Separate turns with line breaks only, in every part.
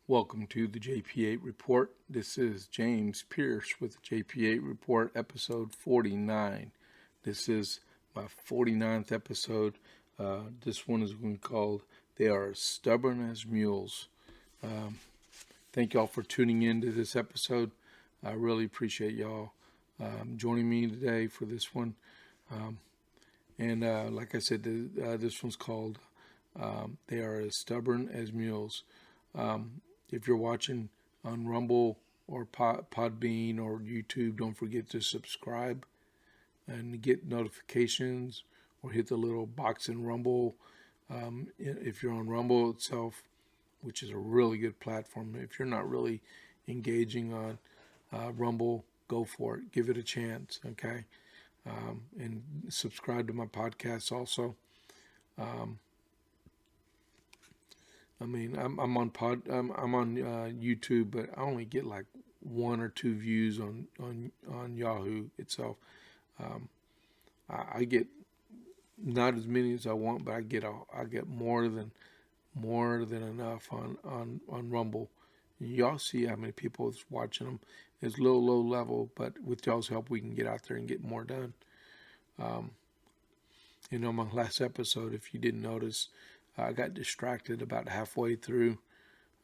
Welcome to the JP8 Report. This is James Pierce with the JP8 Report, episode 49. This is my 49th episode. This one is called They Are as Stubborn as Mules. Thank y'all for tuning in to this episode. I really appreciate y'all joining me today for this one. Like I said, this one's called They Are as Stubborn as Mules. If you're watching on Rumble or Podbean or YouTube, don't forget to subscribe and get notifications, or hit the little box in Rumble. If you're on Rumble itself, which is a really good platform, if you're not really engaging on Rumble, go for it. Give it a chance, okay? And subscribe to my podcast also. I'm on YouTube, but I only get like 1 or 2 views on Yahoo itself. I get not as many as I want, but I get more than enough on Rumble. And y'all see how many people is watching them. It's low level, but with y'all's help, we can get out there and get more done. My last episode, if you didn't notice, I got distracted about halfway through.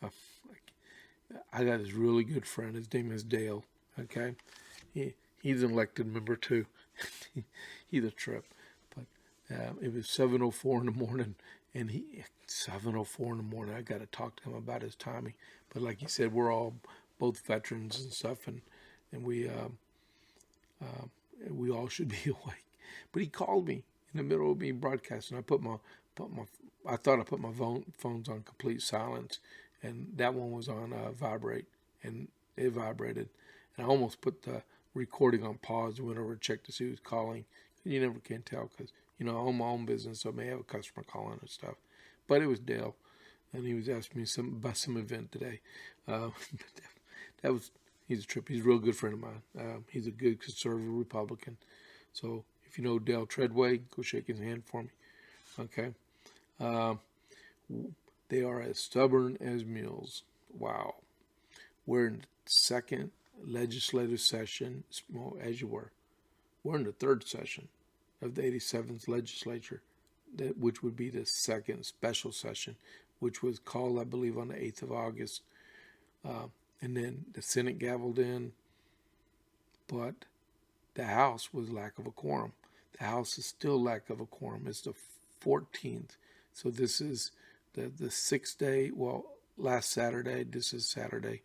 I got this really good friend. His name is Dale. Okay, he's an elected member too. He's a trip. But it was 7:04 in the morning, and 7:04 in the morning. I got to talk to him about his timing. But like he said, we're all both veterans and stuff, and we all should be awake. But he called me in the middle of me broadcasting. I thought I put my phones on complete silence, and that one was on vibrate, and it vibrated. And I almost put the recording on pause and went over to check to see who's calling. You never can tell because, I own my own business, so I may have a customer calling and stuff. But it was Dale, and he was asking me about some event today. He's a trip. He's a real good friend of mine. He's a good conservative Republican. So if you know Dale Treadway, go shake his hand for me. Okay. They are as stubborn as mules. Wow. We're in the second legislative session, well, as you were. We're in the third session of the 87th legislature, which would be the second special session, which was called, I believe, on the 8th of August. And then the Senate gavelled in, but the House was lack of a quorum. The House is still lack of a quorum. It's the 14th. So this is the 6th day. Well, last Saturday. This is Saturday.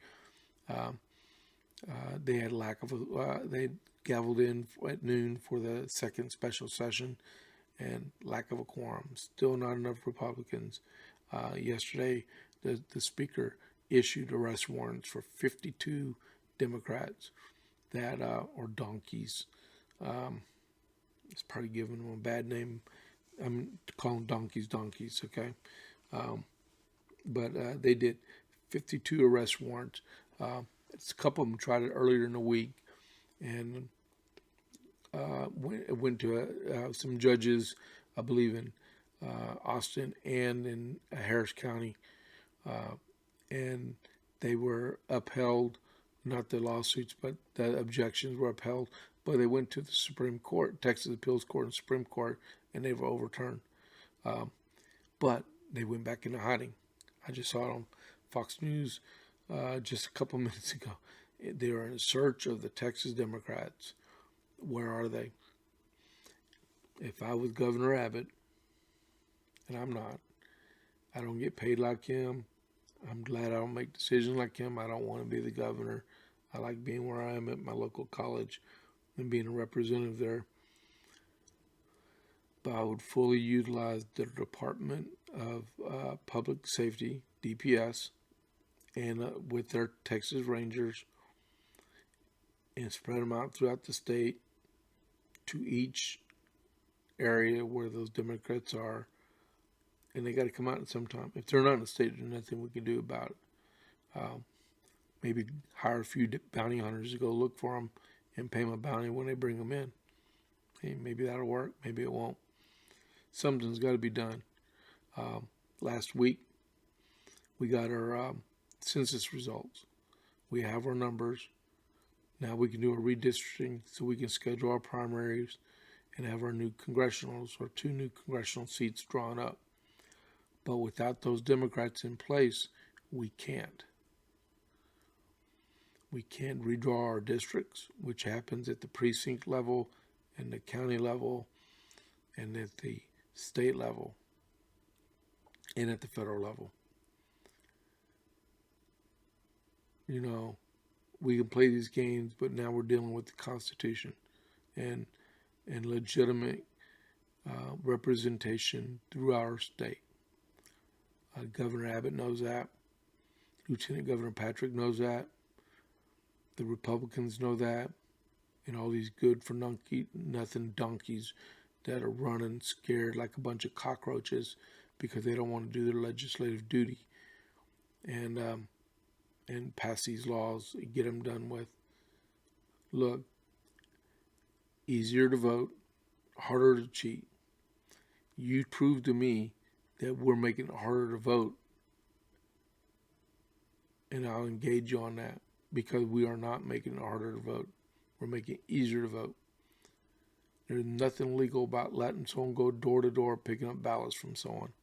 They had they gavelled in at noon for the second special session, and lack of a quorum. Still not enough Republicans. Yesterday, the Speaker issued arrest warrants for 52 Democrats that are donkeys. It's probably giving them a bad name. I'm calling donkeys, okay? But they did 52 arrest warrants. A couple of them tried it earlier in the week, and went to some judges, I believe in Austin and in Harris County, and they were upheld. Not the lawsuits, but the objections were upheld. But they went to the Supreme Court, Texas Appeals Court and Supreme Court, and they were overturned. But they went back into hiding. I just saw it on Fox News just a couple minutes ago. They are in search of the Texas Democrats. Where are they? If I was Governor Abbott, and I'm not, I don't get paid like him. I'm glad I don't make decisions like him. I don't want to be the governor. I like being where I am at my local college and being a representative there. But I would fully utilize the Department of Public Safety, DPS, and with their Texas Rangers, and spread them out throughout the state to each area where those Democrats are. And they got to come out at some time. If they're not in the state, there's nothing we can do about it. Maybe hire a few bounty hunters to go look for them and pay them a bounty when they bring them in. Hey, maybe that'll work. Maybe it won't. Something's got to be done. Last week, we got our census results. We have our numbers. Now we can do a redistricting so we can schedule our primaries and have our new congressionals or 2 new congressional seats drawn up. But without those Democrats in place, we can't. We can't redraw our districts, which happens at the precinct level and the county level and at the state level and at the federal level. You know, we can play these games, but now we're dealing with the Constitution and legitimate representation throughout our state. Governor Abbott knows that. Lieutenant Governor Patrick knows that. The Republicans know that. And all these good-for-nothing donkeys that are running scared like a bunch of cockroaches because they don't want to do their legislative duty and pass these laws and get them done with. Look, easier to vote, harder to cheat. You prove to me that we're making it harder to vote, and I'll engage you on that, because we are not making it harder to vote. We're making it easier to vote. There's nothing legal about letting someone go door to door picking up ballots from someone.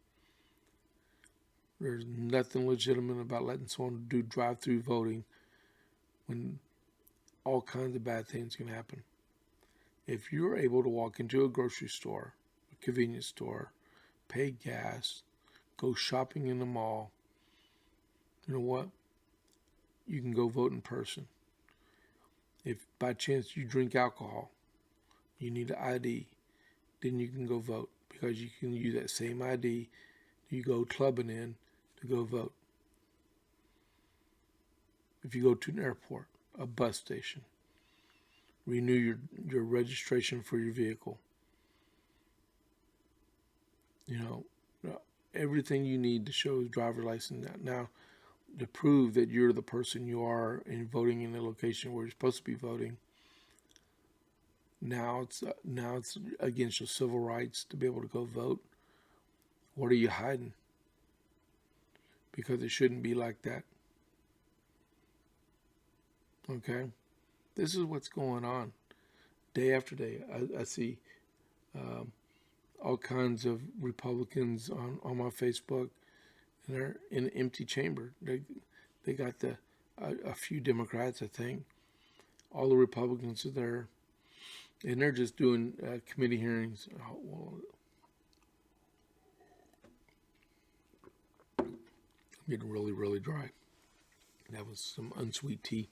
There's nothing legitimate about letting someone do drive-through voting when all kinds of bad things can happen. If you're able to walk into a grocery store, a convenience store, pay gas, go shopping in the mall, you know what? You can go vote in person. If by chance you drink alcohol, you need an ID, then you can go vote, because you can use that same ID you go clubbing in to go vote. If you go to an airport, a bus station, renew your registration for your vehicle. You know, everything you need to show a driver's license. Now, to prove that you're the person you are and voting in the location where you're supposed to be voting, now it's against your civil rights to be able to go vote. What are you hiding? Because it shouldn't be like that. Okay? This is what's going on. Day after day, I see all kinds of Republicans on my Facebook, and they're in an empty chamber. They got a few Democrats, I think. All the Republicans are there, and they're just doing committee hearings. Oh, well, I'm getting really, really dry. That was some unsweet tea.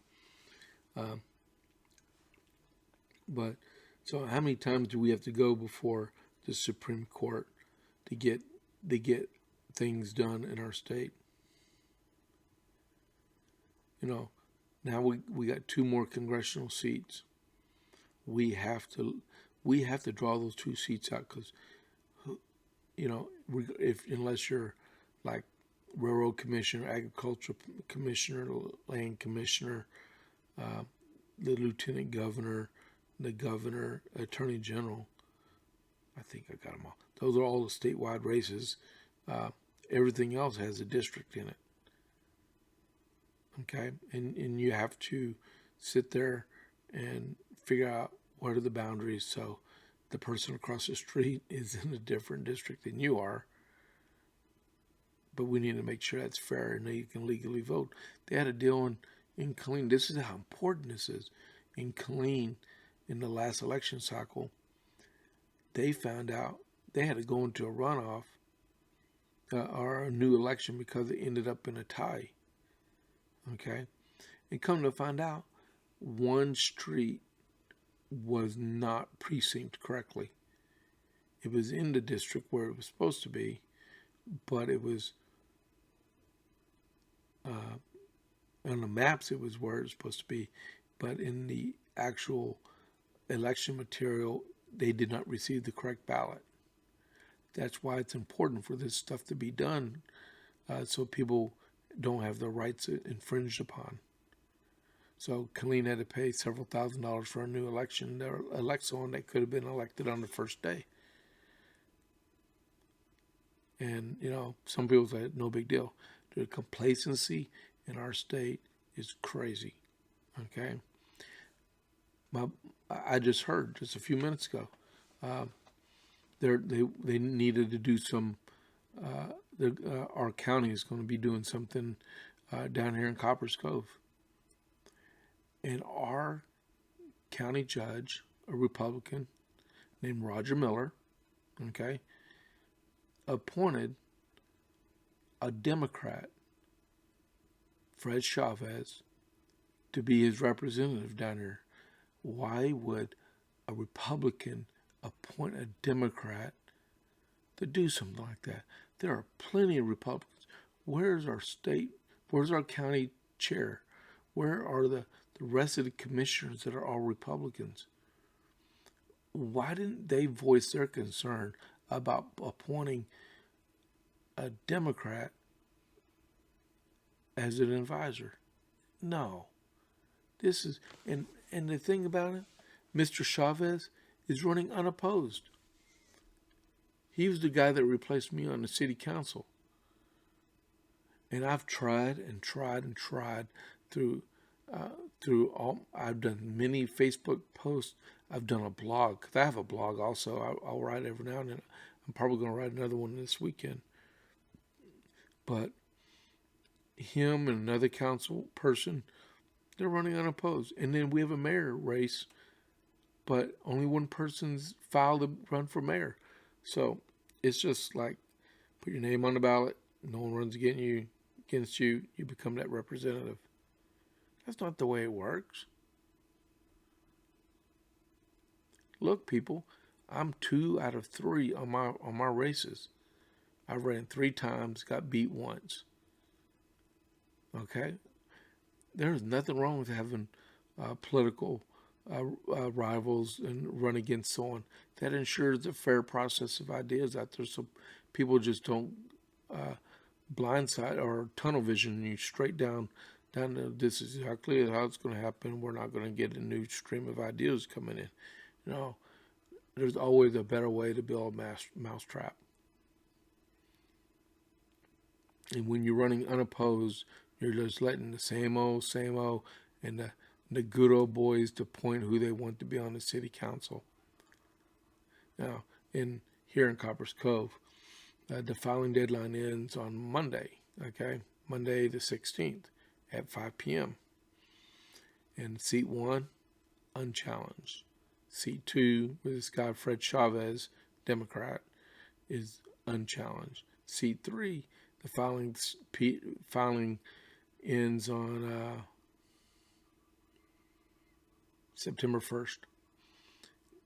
But so, how many times do we have to go before the Supreme Court to get things done in our state? You know, now we got 2 more congressional seats. We have to draw those 2 seats out, because, you know, unless you're like railroad commissioner, agriculture commissioner, land commissioner, the lieutenant governor, the governor, attorney general. I think I got them all. Those are all the statewide races. Everything else has a district in it. Okay, and you have to sit there and figure out what are the boundaries, so the person across the street is in a different district than you are. But we need to make sure that's fair and they can legally vote. They had a deal in Killeen. This is how important this is. In Killeen, in the last election cycle, they found out they had to go into a runoff or a new election because it ended up in a tie. Okay? And come to find out, one street was not precincted correctly. It was in the district where it was supposed to be, but it was on the maps it was where it was supposed to be, but in the actual election material they did not receive the correct ballot. That's why it's important for this stuff to be done, so people don't have their rights infringed upon. So Killeen had to pay several $1,000s for a new election to elect someone that could have been elected on the first day. And, you know, some people say, no big deal. The complacency in our state is crazy. Okay, I just heard just a few minutes ago, they needed to do some. Our county is going to be doing something down here in Copperas Cove, and our county judge, a Republican named Roger Miller, okay, appointed a Democrat, Fred Chavez, to be his representative down here. Why would a Republican appoint a Democrat to do something like that? There are plenty of Republicans. Where's our state? Where's our county chair? Where are the rest of the commissioners that are all Republicans? Why didn't they voice their concern about appointing a Democrat as an advisor? No. This is, and the thing about it, Mr. Chavez is running unopposed. He was the guy that replaced me on the city council. And I've tried and tried and tried through all. I've done many Facebook posts. I've done a blog, because I have a blog also. I'll write every now and then. I'm probably going to write another one this weekend. But him and another council person, they're running unopposed. And then we have a mayor race, but only one person's filed to run for mayor. So it's just like, put your name on the ballot. No one runs against you. You become that representative. That's not the way it works. Look, people, I'm 2 out of 3 on my races. I ran 3 times, got beat once. Okay? There's nothing wrong with having political rivals and run against someone. That ensures a fair process of ideas out there, so people just don't blindside or tunnel vision you straight down to this is exactly how it's going to happen. We're not going to get a new stream of ideas coming in. No, there's always a better way to build a mousetrap. And when you're running unopposed, you're just letting the same old, and the good old boys to point who they want to be on the city council. Now, here in Copperas Cove, the filing deadline ends on Monday, okay? Monday the 16th at 5 p.m. And seat 1, unchallenged. Seat 2, with this guy Fred Chavez, Democrat, is unchallenged. Seat 3, the filing ends on September 1st.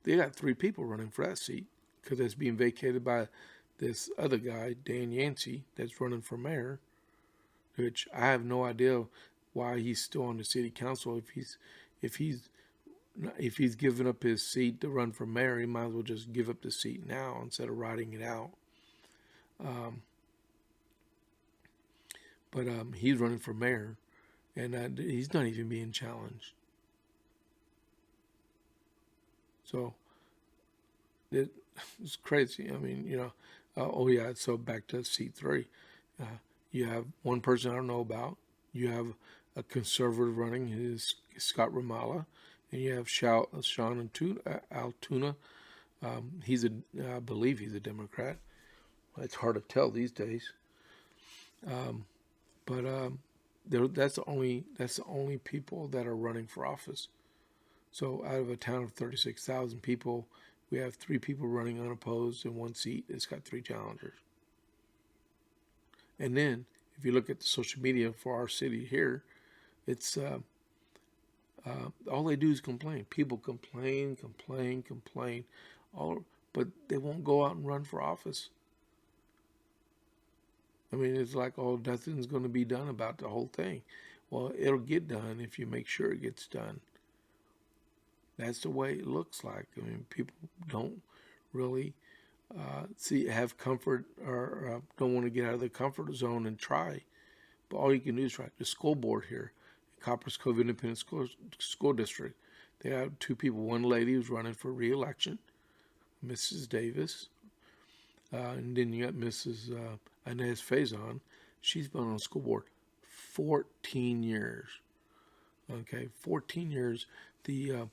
They got 3 people running for that seat because it's being vacated by this other guy, Dan Yancey, that's running for mayor, which I have no idea why he's still on the city council. If he's given up his seat to run for mayor, he might as well just give up the seat now instead of riding it out. But he's running for mayor, and he's not even being challenged. So it's crazy. I mean, so back to seat 3. You have one person I don't know about. You have a conservative running, is Scott Ramallah, and you have Sean Altuna. I believe he's a Democrat. It's hard to tell these days. But that's the only people that are running for office. So out of a town of 36,000 people, we have 3 people running unopposed in 1 seat. It's got 3 challengers. And then, if you look at the social media for our city here, it's all they do is complain. People complain, but they won't go out and run for office. I mean, it's like, nothing's going to be done about the whole thing. Well, it'll get done if you make sure it gets done. That's the way it looks like. I mean, people don't really have comfort or don't want to get out of the comfort zone and try. But all you can do is try. The school board here, Copperas Cove Independent School District, they have 2 people. One lady who's running for re-election, Mrs. Davis, and then you got Mrs. Inez Faison. She's been on the school board 14 years. Okay, 14 years. The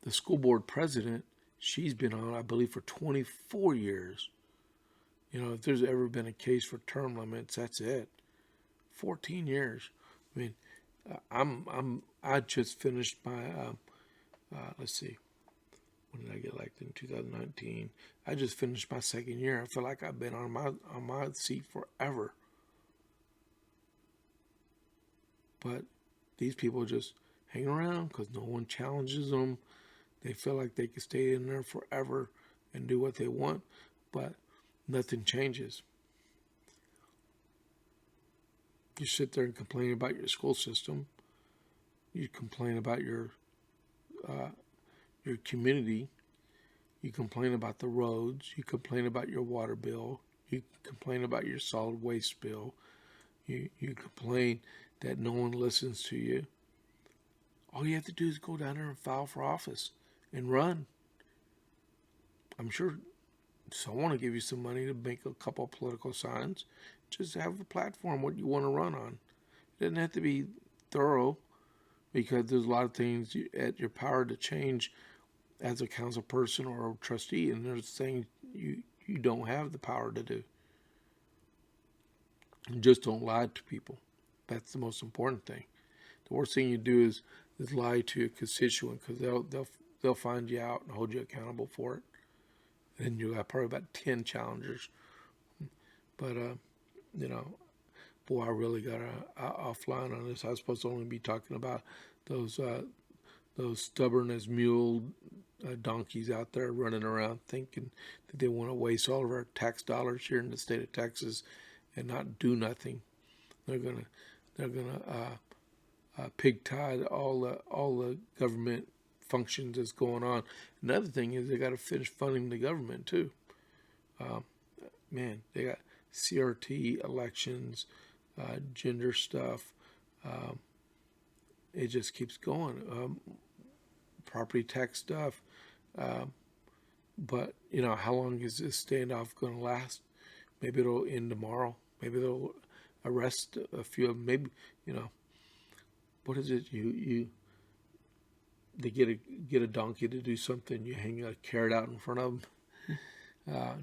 school board president, she's been on, I believe, for 24 years. You know, if there's ever been a case for term limits, that's it. 14 years. I mean, I just finished my let's see, when did I get elected? In 2019. I just finished my second year. I feel like I've been on my seat forever. But these people just hang around because no one challenges them. They feel like they can stay in there forever and do what they want, but nothing changes. You sit there and complain about your school system. You complain about your community. You complain about the roads. You complain about your water bill. You complain about your solid waste bill. You complain that no one listens to you. All you have to do is go down there and file for office and run. I'm sure someone will give you some money to make a couple of political signs. Just have a platform, what you want to run on. It doesn't have to be thorough, because there's a lot of things at your power to change as a council person or a trustee, and there's things you don't have the power to do. Just don't lie to people. That's the most important thing. The worst thing you do is lie to your constituent, because they'll find you out and hold you accountable for it. And you got probably about 10 challengers. But you know, boy, I really got offline on this. I was supposed to only be talking about those stubborn as mule donkeys out there running around thinking that they want to waste all of our tax dollars here in the state of Texas and not do nothing. They're gonna pig tie all the government functions that's going on. Another thing is they got to finish funding the government too. Man, they got CRT elections, gender stuff. It just keeps going. Property tax stuff. But, you know, how long is this standoff going to last? Maybe it'll end tomorrow. Maybe they'll arrest a few of them. Maybe, you know, what is it? They get a donkey to do something. You hang a carrot out in front of them.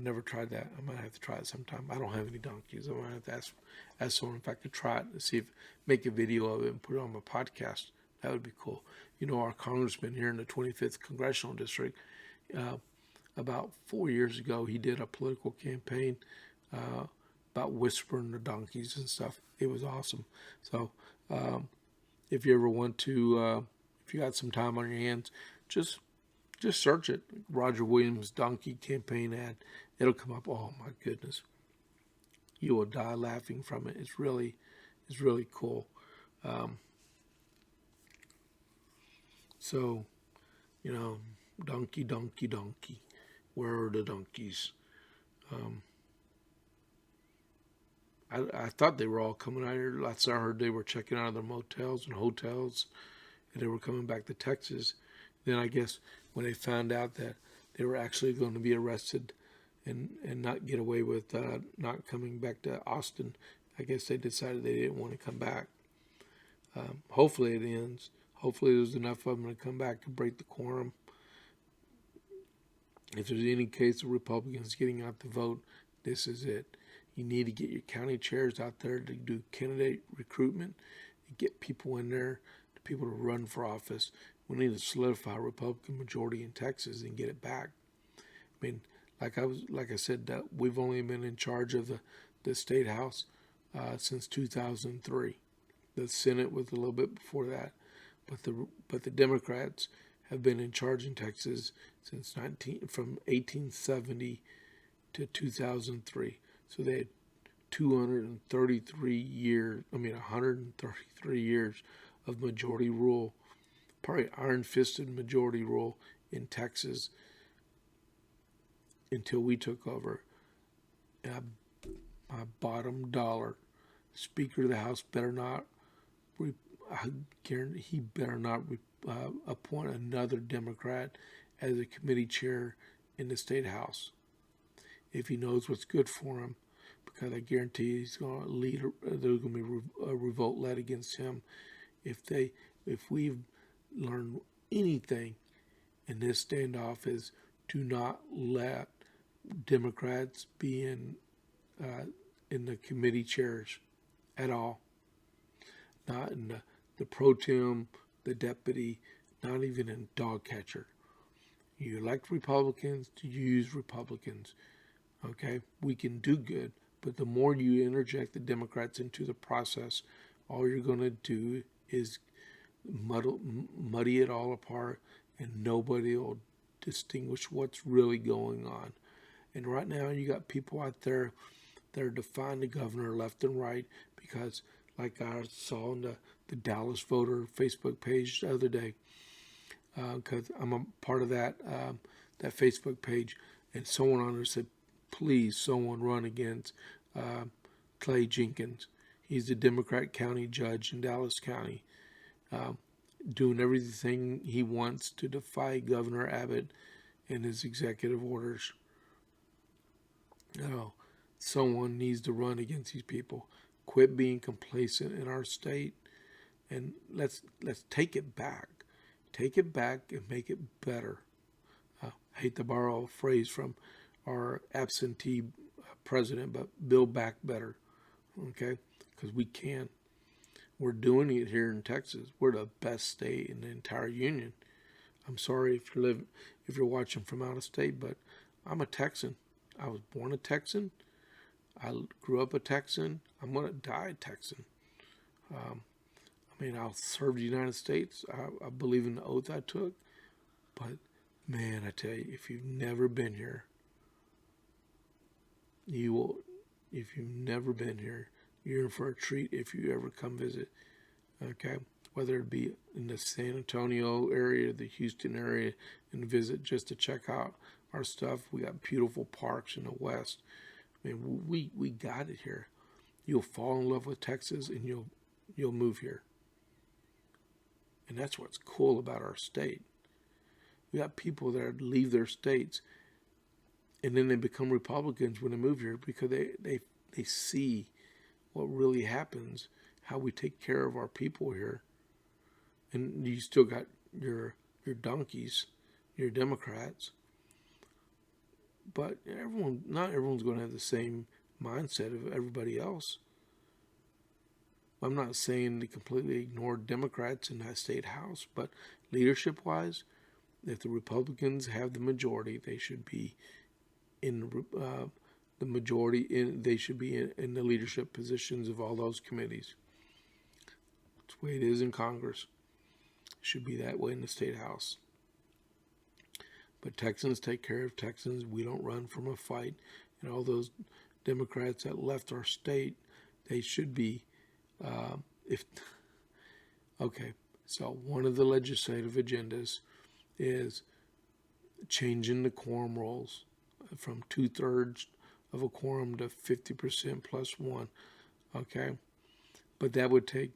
Never tried that. I might have to try it sometime. I don't have any donkeys. I might have to ask someone if I could try it to see if make a video of it and put it on my podcast. That would be cool. You know, our congressman here in the 25th Congressional District, about 4 years ago, he did a political campaign about whispering the donkeys and stuff. It was awesome. So if you ever want to, if you got some time on your hands, just search it. Roger Williams donkey campaign ad. It'll come up. Oh my goodness. You will die laughing from it. It's really cool. So, you know, donkey. Where are the donkeys? I thought they were all coming out here. Last I heard, they were checking out of their motels and hotels, and they were coming back to Texas. Then I guess when they found out that they were actually going to be arrested and not get away with not coming back to Austin, I guess they decided they didn't want to come back. Hopefully it ends. Hopefully there's enough of them to come back to break the quorum. If there's any case of Republicans getting out the vote, this is it. You need to get your county chairs out there to do candidate recruitment and get people in there, people to run for office. We need to solidify a Republican majority in Texas and get it back. I mean, like I said, we've only been in charge of the state house since 2003. The Senate was a little bit before that, but the Democrats have been in charge in Texas since from 1870 to 2003. So they had 133 years of majority rule, probably iron-fisted majority rule in Texas until we took over. And my bottom dollar, Speaker of the House better not, I guarantee he better not appoint another Democrat as a committee chair in the state house if he knows what's good for him. because I guarantee he's going to lead. There's going to be a revolt led against him. If we've learned anything in this standoff, is do not let Democrats be in the committee chairs at all. Not in the pro tem, the deputy, not even in dog catcher. You elect Republicans to use Republicans. Okay, we can do good, but the more you interject the Democrats into the process, all you're going to do is muddy it all apart, and nobody will distinguish what's really going on. And right now, you got people out there that are defying the governor left and right because, like I saw on the Dallas Voter Facebook page the other day, because I'm a part of that Facebook page, and someone on there said, please, someone run against Clay Jenkins. He's the Democrat county judge in Dallas County, doing everything he wants to defy Governor Abbott and his executive orders. Someone needs to run against these people. Quit being complacent in our state, and let's take it back. Take it back and make it better. I hate to borrow a phrase from our absentee president, but build back better, okay? Because we can. We're doing it here in Texas. We're the best state in the entire union. I'm sorry if you're watching from out of state, but I'm a Texan. I was born a Texan. I grew up a Texan. I'm going to die a Texan. I'll serve the United States. I believe in the oath I took. But, man, I tell you, if you've never been here, you will. If you've never been here, you're in for a treat if you ever come visit. Okay? Whether it be in the San Antonio area, the Houston area, and visit just to check out our stuff. We got beautiful parks in the West. We got it here. You'll fall in love with Texas, and you'll move here. And that's what's cool about our state. We got people that leave their states, and then they become Republicans when they move here because they see what really happens, how we take care of our people here. And you still got your donkeys, your Democrats. But not everyone's going to have the same mindset of everybody else. I'm not saying to completely ignore Democrats in that state house, but leadership-wise, if the Republicans have the majority, they should be in the majority. They should be in the leadership positions of all those committees. That's the way it is in Congress. It should be that way in the state house. But Texans take care of Texans. We don't run from a fight. And all those Democrats that left our state, they should be. So one of the legislative agendas is changing the quorum rules from 2/3 of a quorum to 50% plus one. Okay, but that would take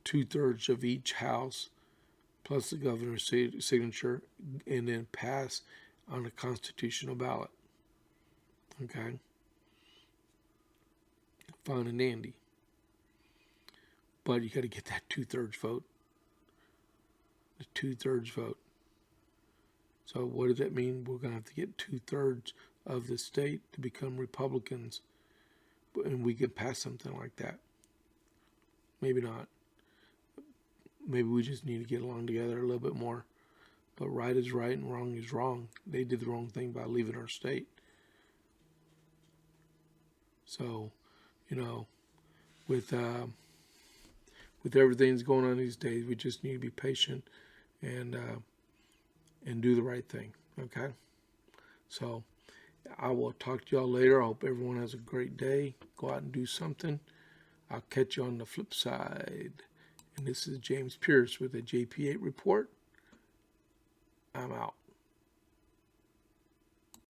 2/3 of each house plus the governor's signature, and then pass on a constitutional ballot. Okay? Fine and dandy. But you got to get that 2/3 vote. The 2/3 vote. So what does that mean? We're going to have to get 2/3 of the state to become Republicans, and we could pass something like that. Maybe not. Maybe we just need to get along together a little bit more. But right is right and wrong is wrong. They did the wrong thing by leaving our state. So, with everything that's going on these days, we just need to be patient and do the right thing. Okay? So, I will talk to y'all later. I hope everyone has a great day. Go out and do something. I'll catch you on the flip side. And this is James Pierce with the JP8 Report. I'm out.